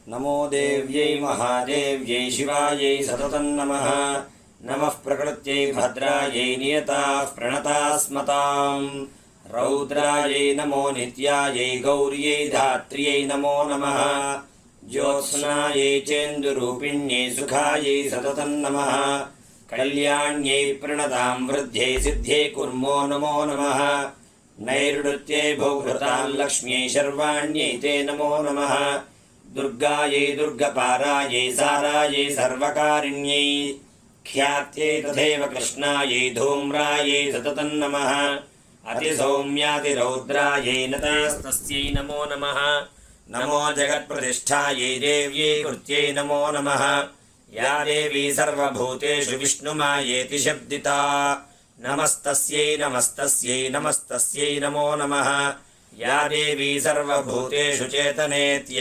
नमो देव्यै महादेव्यै शिवायै सततं नमः। नमः प्रकृत्यै भद्रायै नियताः प्रणतास्मताम्। रौद्रायै नमो नित्यायै गौर्यै धात्र्यै नमो नमः। ज्योत्स्नायै चेन्दुरूपिण्यै सुखायै सततं नमः। कल्याण्यै प्रणतां वृद्ध्यै सिद्ध्यै कुर्मो नमो नमः। नैऋत्यै भौभृतां लक्ष्म्यै शर्वाण्यै ते नमो नमः। दुर्गायै दुर्गपारायै सारायै सर्वकारिण्यै ख्यात्यै तथैव कृष्णायै धूम्रायै सततं नमः। अतिसौम्यातिरौद्रायै नतास्तस्यै नमो नमः। नमो जगत्प्रतिष्ठायै देव्यै कृत्यै नमो नमः। या देवी सर्वभूतेषु विष्णुमायेति शब्दिता नमस्तस्यै नमस्तस्यै नमस्तस्यै नमो नमः। या देवी सर्वभूतेषु चेतनेत्य